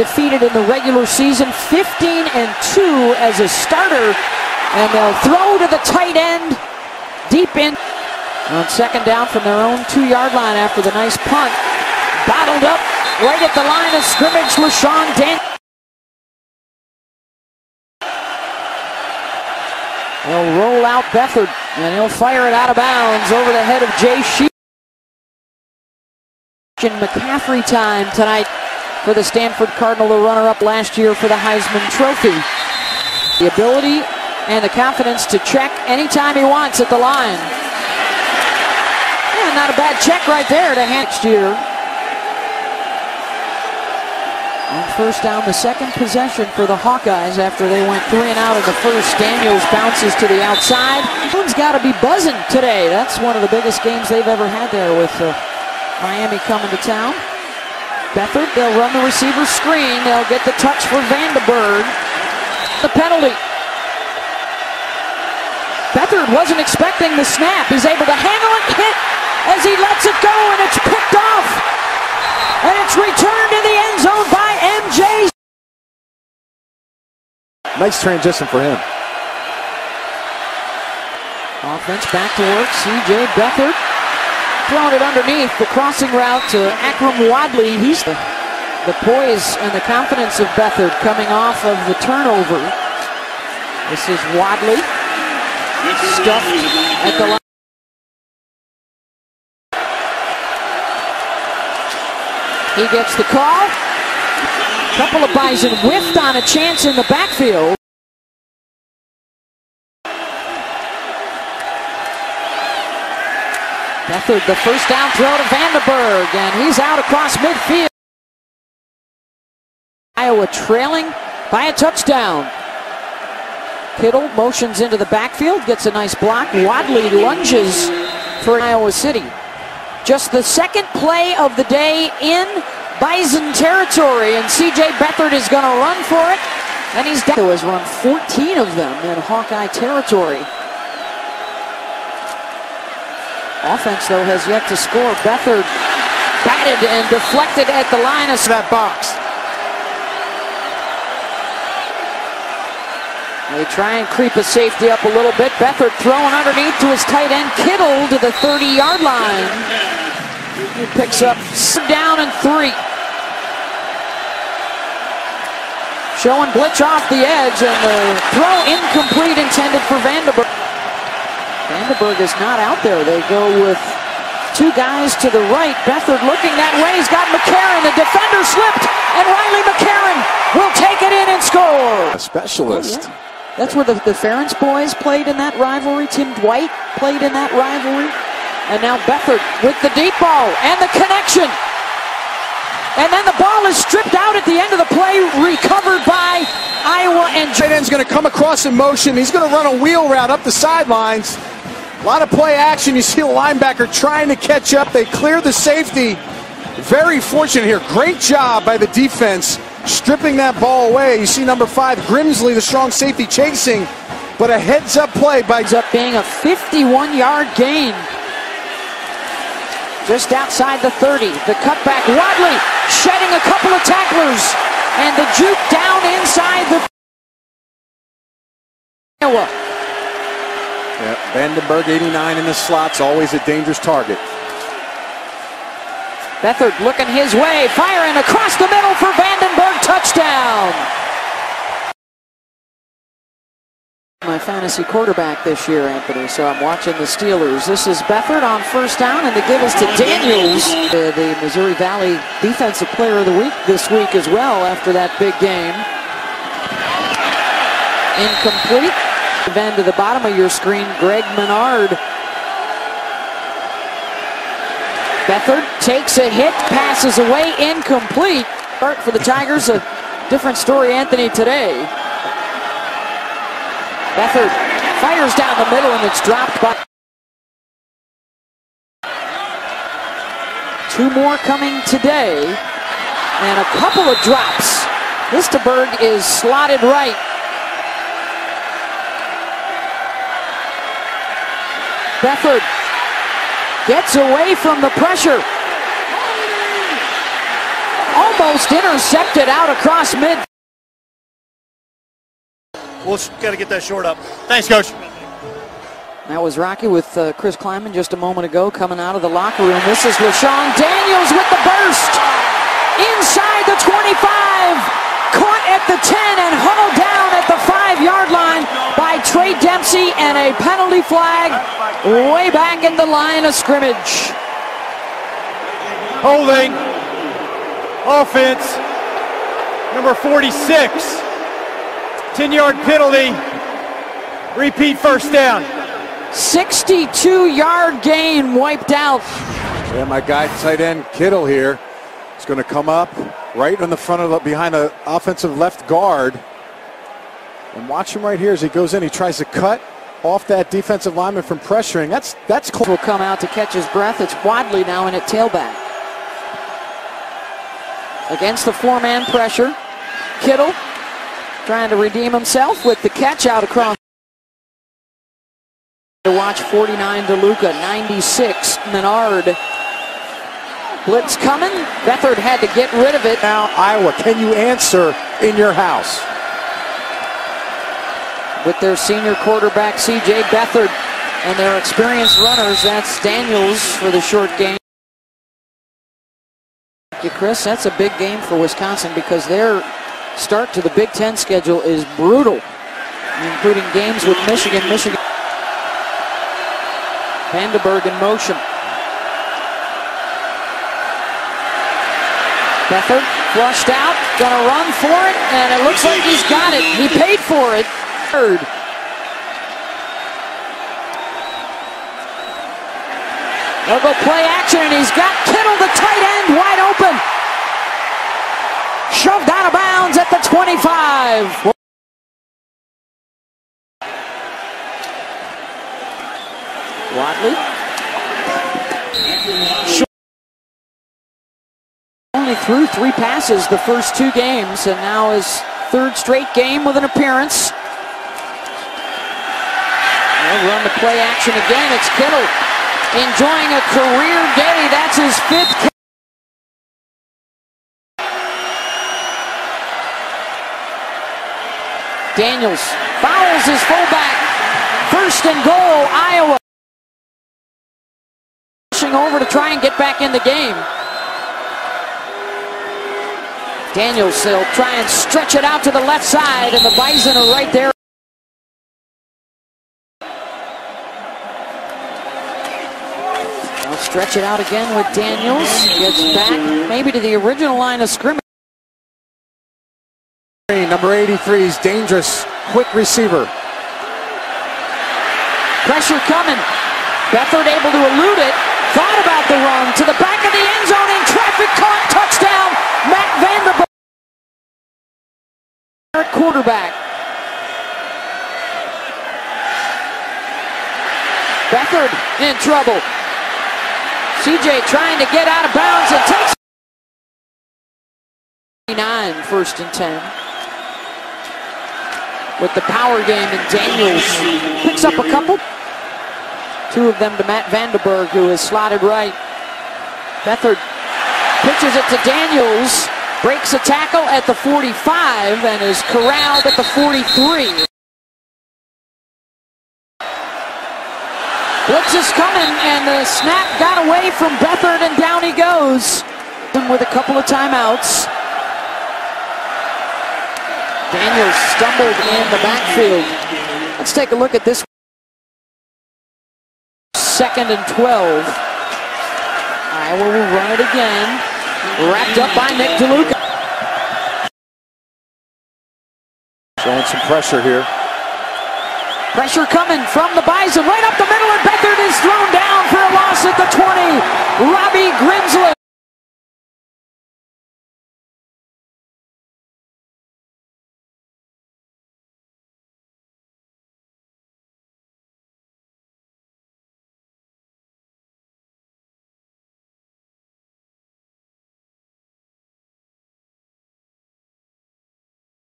defeated in the regular season, 15-2 as a starter, and they'll throw to the tight end deep in on second down from their own 2-yard line after the nice punt. Bottled up right at the line of scrimmage, LaShawn Daniels. They'll roll out Beathard, and he'll fire it out of bounds over the head of Jay Sheehan. McCaffrey time tonight for the Stanford Cardinal, the runner-up last year for the Heisman Trophy. The ability and the confidence to check anytime he wants at the line. Yeah, not a bad check right there to hand next year. On first down, the second possession for the Hawkeyes after they went 3 and out in the first. Daniels bounces to the outside. One's got to be buzzing today. That's one of the biggest games they've ever had there with Miami coming to town. Beathard, they'll run the receiver screen. They'll get the touch for Vandenberg. The penalty. Beathard wasn't expecting the snap. He's able to handle it, hit as he lets it go, and it's picked off. And it's returned in the end zone by MJ. Nice transition for him. Offense back to work. C.J. Beathard throwing it underneath the crossing route to Akram Wadley. He's the poise and the confidence of Beathard coming off of the turnover. This is Wadley stuffed at the line. He gets the call. A couple of Bison whiffed on a chance in the backfield. Beathard, the first down throw to Vandenberg, and he's out across midfield. Iowa trailing by a touchdown. Kittle motions into the backfield, gets a nice block. Wadley lunges for Iowa City. Just the second play of the day in Bison territory, and C.J. Beathard is going to run for it, and he's down. He has run 14 of them in Hawkeye territory. Offense, though, has yet to score. Beathard batted and deflected at the line of that box. They try and creep a safety up a little bit. Beathard throwing underneath to his tight end, Kittle, to the 30-yard line. He picks up down and 3. Showing blitz off the edge, and the throw incomplete, intended for Vandenberg. Vandenberg is not out there. They go with 2 guys to the right. Beathard looking that way. He's got McCarron. The defender slipped, and Riley McCarron will take it in and score. A specialist. Oh, yeah. That's where the Ferentz boys played in that rivalry. Tim Dwight played in that rivalry. And now Beathard with the deep ball and the connection. And then the ball is stripped out at the end of the play, recovered by Iowa. And Tight end's going to come across in motion. He's going to run a wheel route up the sidelines. A lot of play action. You see the linebacker trying to catch up. They clear the safety. Very fortunate here. Great job by the defense stripping that ball away. You see number 5, Grimsley, the strong safety, chasing, but a heads-up play by... Ends up being a 51-yard gain. Just outside the 30. The cutback, Wadley shedding a couple of tacklers, and the juke down inside the... Iowa. Yeah, Vandenberg, 89 in the slots, always a dangerous target. Beathard looking his way, firing across the middle for Vandenberg, touchdown! My fantasy quarterback this year, Anthony, so I'm watching the Steelers. This is Beathard on first down, and the give is to Daniels, the Missouri Valley Defensive Player of the Week this week as well after that big game. Incomplete. Then to the bottom of your screen, Greg Menard. Beathard takes a hit, passes away, incomplete. Start for the Tigers, a different story, Anthony, today. Beathard fires down the middle, and it's dropped by... 2 more coming today, and a couple of drops. Listerberg is slotted right. Beathard gets away from the pressure. Almost almost intercepted out across mid. We'll got to get that short up. Thanks, Coach. That was Rocky with Chris Kleiman just a moment ago coming out of the locker room. This is LaShawn Daniels with the burst. Inside the 25. Caught at the 10 and hauled down at the 5-yard line by Trey Dempsey, and a penalty flag way back at the line of scrimmage. Holding. Offense. Number 46. 10-yard penalty. Repeat first down. 62-yard gain wiped out. Yeah, my guy tight end Kittle here is going to come up right in the front of behind the offensive left guard. And watch him right here as he goes in. He tries to cut off that defensive lineman from pressuring. That's close. Will come out to catch his breath. It's Wadley now in at tailback. Against the 4-man pressure. Kittle trying to redeem himself with the catch out across. To watch 49 DeLuca, 96 Menard. Blitz coming. Beathard had to get rid of it. Now Iowa, can you answer in your house? With their senior quarterback C.J. Beathard and their experienced runners, that's Daniels for the short game. Thank you, Chris. That's a big game for Wisconsin because their start to the Big Ten schedule is brutal, including games with Michigan. Vandenberg in motion. Beathard flushed out, gonna run for it, and it looks like he's got it. He paid for it. Third. They'll go play action, and he's got Kittle, the tight end, wide open. Shoved out of bounds at the 25. Wadley. Only threw 3 passes the first 2 games, and now his 3rd straight game with an appearance. They'll run the play action again. It's Kittle enjoying a career day. That's his 5th. Daniels fouls his fullback. 1st and goal, Iowa. Pushing over to try and get back in the game. Daniels, they'll try and stretch it out to the left side, and the Bison are right there. They'll stretch it out again with Daniels. Gets back maybe to the original line of scrimmage. Number 83 is dangerous, quick receiver. Pressure coming. Beathard able to elude it. Thought about the run to the back of the end zone in traffic, caught, touchdown, Matt Vanderbilt. Quarterback. Beathard in trouble. CJ trying to get out of bounds and takes 9, 1st and 10. With the power game, and Daniels picks up a couple. 2 of them to Matt Vanderberg, who is slotted right. Beathard pitches it to Daniels, breaks a tackle at the 45, and is corralled at the 43. Blitz is coming, and the snap got away from Beathard, and down he goes. With a couple of timeouts. Daniels stumbled in the backfield. Let's take a look at this. 2nd and 12. Iowa will run it again. Wrapped up by Nick DeLuca. Showing some pressure here. Pressure coming from the Bison right up